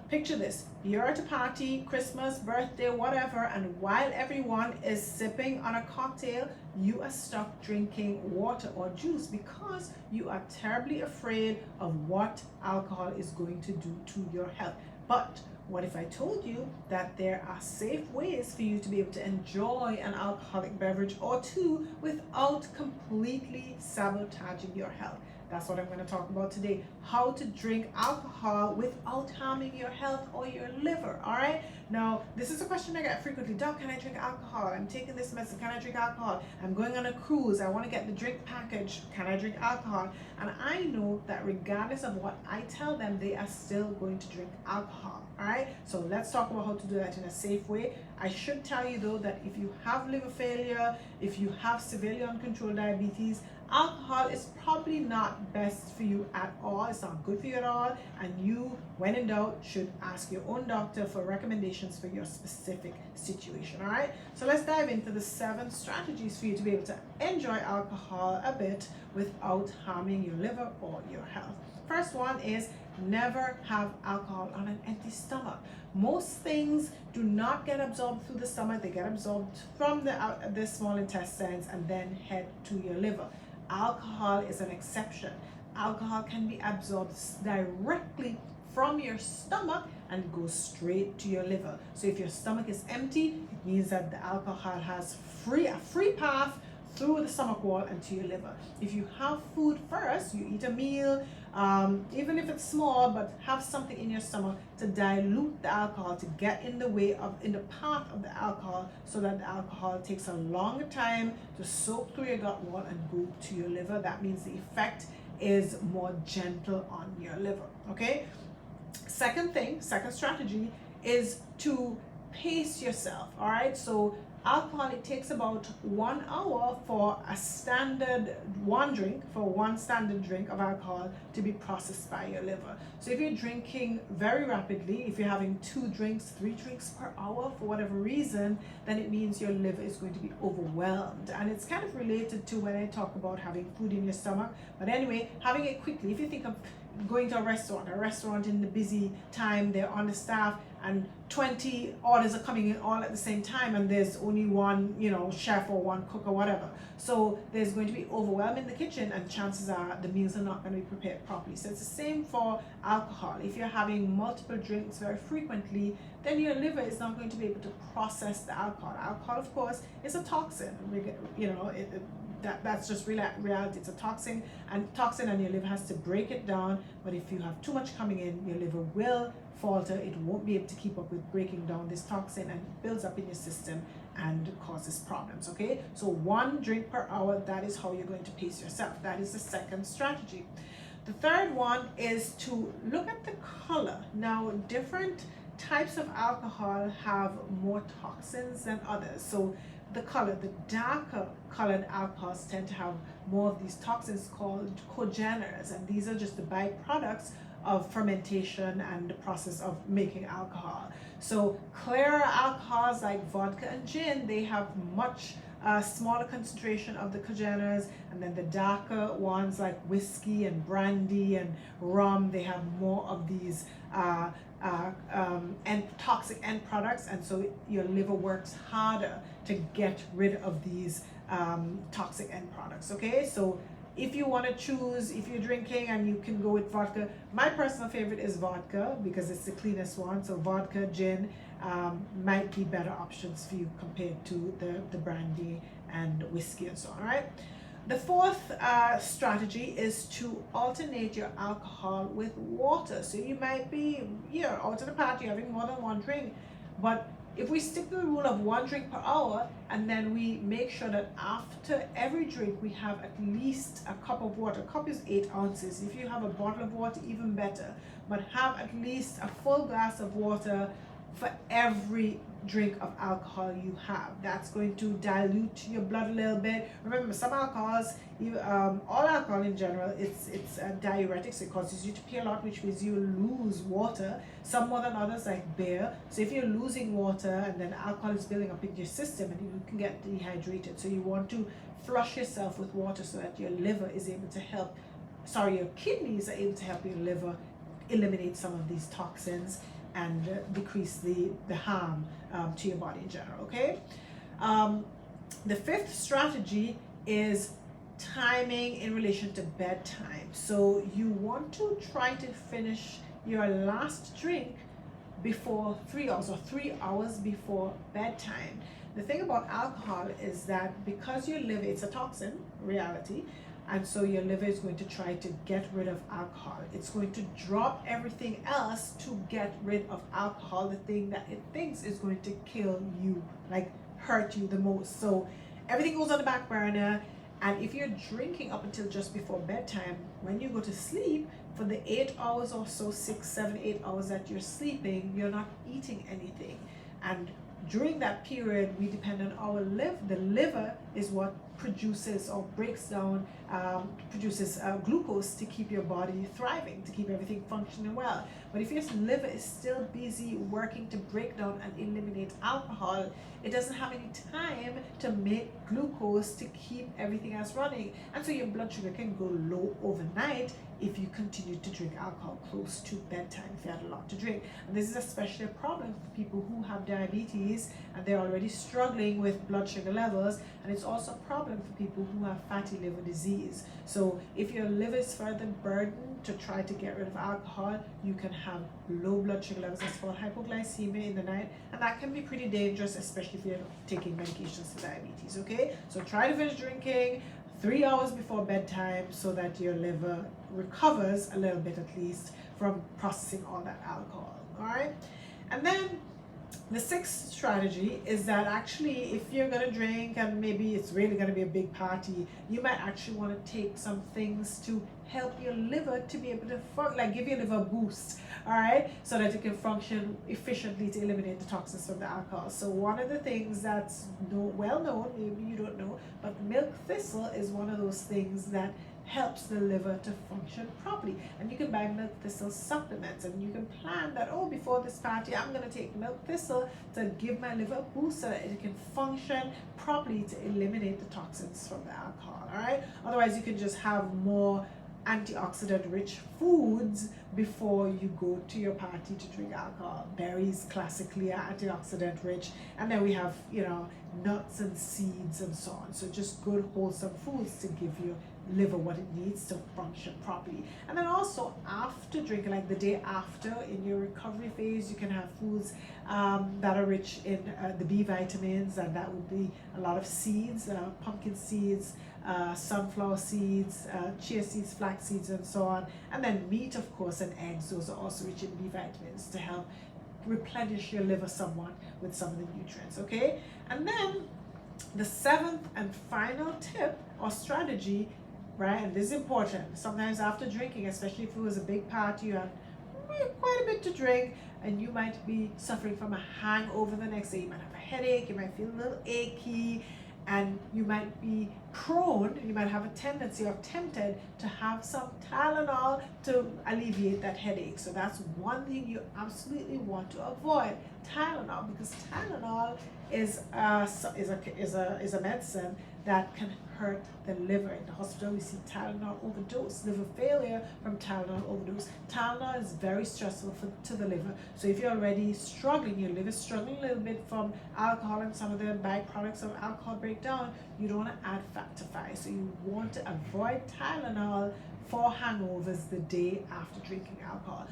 Picture this, you're at a party, Christmas, birthday, whatever, and while everyone is sipping on a cocktail, you are stuck drinking water or juice because you are terribly afraid of what alcohol is going to do to your health. But what if I told you that there are safe ways for you to be able to enjoy an alcoholic beverage or two without completely sabotaging your health? That's what I'm going to talk about today. How to drink alcohol without harming your health or your liver. All right. Now, this is a question I get frequently. Doc, can I drink alcohol? I'm taking this medicine. Can I drink alcohol? I'm going on a cruise. I want to get the drink package. Can I drink alcohol? And I know that regardless of what I tell them, they are still going to drink alcohol. All right. So let's talk about how to do that in a safe way. I should tell you though that if you have liver failure, if you have severely uncontrolled diabetes, alcohol is probably not best for you at all. It's not good for you at all, and you, when in doubt, should ask your own doctor for recommendations for your specific situation. All right, so let's dive into the 7 strategies for you to be able to enjoy alcohol a bit without harming your liver or your health. First one is never have alcohol on an empty stomach. Most things do not get absorbed through the stomach. They get absorbed from the small intestines and then head to your liver. Alcohol is an exception. Alcohol can be absorbed directly from your stomach and go straight to your liver. So if your stomach is empty, it means that the alcohol has a free path through the stomach wall and to your liver. If you have food first, you eat a meal, even if it's small, but have something in your stomach to dilute the alcohol, to get in the path of the alcohol, so that the alcohol takes a longer time to soak through your gut wall and go to your liver. That means the effect is more gentle on your liver. Okay. Second strategy is to pace yourself. All right. So alcohol, it takes about 1 hour for one standard drink of alcohol to be processed by your liver. So if you're drinking very rapidly, if you're having 2 drinks, 3 drinks per hour for whatever reason, then it means your liver is going to be overwhelmed. And it's kind of related to when I talk about having food in your stomach. But anyway, having it quickly, if you think of going to a restaurant in the busy time, they're understaffed and 20 orders are coming in all at the same time, and there's only one, chef or one cook or whatever. So there's going to be overwhelm in the kitchen, and chances are the meals are not going to be prepared properly. So it's the same for alcohol. If you're having multiple drinks very frequently, then your liver is not going to be able to process the alcohol. Alcohol, of course, is a toxin. That's just reality. It's a toxin, and your liver has to break it down. But if you have too much coming in, your liver will falter. It won't be able to keep up with breaking down this toxin, and it builds up in your system and causes problems. Okay, so 1 drink per hour, that is how you're going to pace yourself. That is the second strategy. The third one is to look at the color. Now, different types of alcohol have more toxins than others. So the darker colored alcohols tend to have more of these toxins called cogeners, and these are just the byproducts of fermentation and the process of making alcohol. So clearer alcohols like vodka and gin, they have much smaller concentration of the cogeners, and then the darker ones like whiskey and brandy and rum, they have more of these and toxic end products, and so your liver works harder to get rid of these toxic end products. Okay, so if you want to choose, if you're drinking and you can go with vodka, my personal favorite is vodka because it's the cleanest one. So vodka, gin might be better options for you compared to the brandy and whiskey and so on. All right. The fourth strategy is to alternate your alcohol with water. So you might be out at a party having more than 1 drink, but if we stick to the rule of 1 drink per hour, and then we make sure that after every drink we have at least a cup of water. A cup is 8 ounces. If you have a bottle of water, even better, but have at least a full glass of water for every drink of alcohol you have. That's going to dilute your blood a little bit. Remember, some alcohols, all alcohol in general, it's diuretics. It causes you to pee a lot, which means you lose water, some more than others, like beer. So if you're losing water and then alcohol is building up in your system, and you can get dehydrated. So you want to flush yourself with water so that your liver is able to your kidneys are able to help your liver eliminate some of these toxins and decrease the harm to your body in general, okay? The fifth strategy is timing in relation to bedtime. So you want to try to finish your last drink before 3 hours or 3 hours before bedtime. The thing about alcohol is that because your liver, it's a toxin, reality, and so your liver is going to try to get rid of alcohol. It's going to drop everything else to get rid of alcohol, the thing that it thinks is going to kill you, like hurt you the most. So everything goes on the back burner. And if you're drinking up until just before bedtime, when you go to sleep, for the 8 hours or so, 6, 7, 8 hours that you're sleeping, you're not eating anything. And during that period, we depend on our liver. The liver is what produces or breaks down, produces glucose to keep your body thriving, to keep everything functioning well. But if your liver is still busy working to break down and eliminate alcohol, it doesn't have any time to make glucose to keep everything else running. And so your blood sugar can go low overnight if you continue to drink alcohol close to bedtime, if you had a lot to drink. And this is especially a problem for people who have diabetes and they're already struggling with blood sugar levels. And it's also a problem for people who have fatty liver disease. So if your liver is further burdened to try to get rid of alcohol, you can have low blood sugar levels. That's called hypoglycemia in the night. And that can be pretty dangerous, especially if you're taking medications for diabetes, okay? So try to finish drinking 3 hours before bedtime so that your liver recovers a little bit at least from processing all that alcohol, all right? And then the sixth strategy is that actually if you're going to drink and maybe it's really going to be a big party, you might actually want to take some things to help your liver to be able to like give your liver a boost, all right, so that it can function efficiently to eliminate the toxins from the alcohol. So one of the things that's well known, maybe you don't know, but milk thistle is one of those things that helps the liver to function properly. And you can buy milk thistle supplements, and you can plan that, oh, before this party I'm going to take milk thistle to give my liver a boost so that it can function properly to eliminate the toxins from the alcohol, all right? Otherwise you can just have more antioxidant rich foods before you go to your party to drink alcohol. Berries classically are antioxidant rich, and then we have, you know, nuts and seeds and so on. So just good wholesome foods to give your liver what it needs to function properly. And then also after drinking, like the day after in your recovery phase, you can have foods that are rich in the B vitamins, and that would be a lot of seeds, pumpkin seeds, sunflower seeds, chia seeds, flax seeds, and so on. And then meat, of course, and eggs, those are also rich in B vitamins to help replenish your liver somewhat with some of the nutrients, okay? And then the seventh and final tip or strategy, right, and this is important, sometimes after drinking, especially if it was a big party, you had quite a bit to drink, and you might be suffering from a hangover the next day. You might have a headache, you might feel a little achy, and you might be prone, you might have a tendency or tempted to have some Tylenol to alleviate that headache. So that's one thing you absolutely want to avoid, Tylenol, because Tylenol is a medicine that can hurt the liver. In the hospital we see Tylenol overdose, liver failure from Tylenol overdose. Tylenol is very stressful to the liver. So if you're already struggling, your liver is struggling a little bit from alcohol and some of the byproducts of alcohol breakdown, you don't want to add fat to fry. So you want to avoid Tylenol for hangovers the day after drinking alcohol.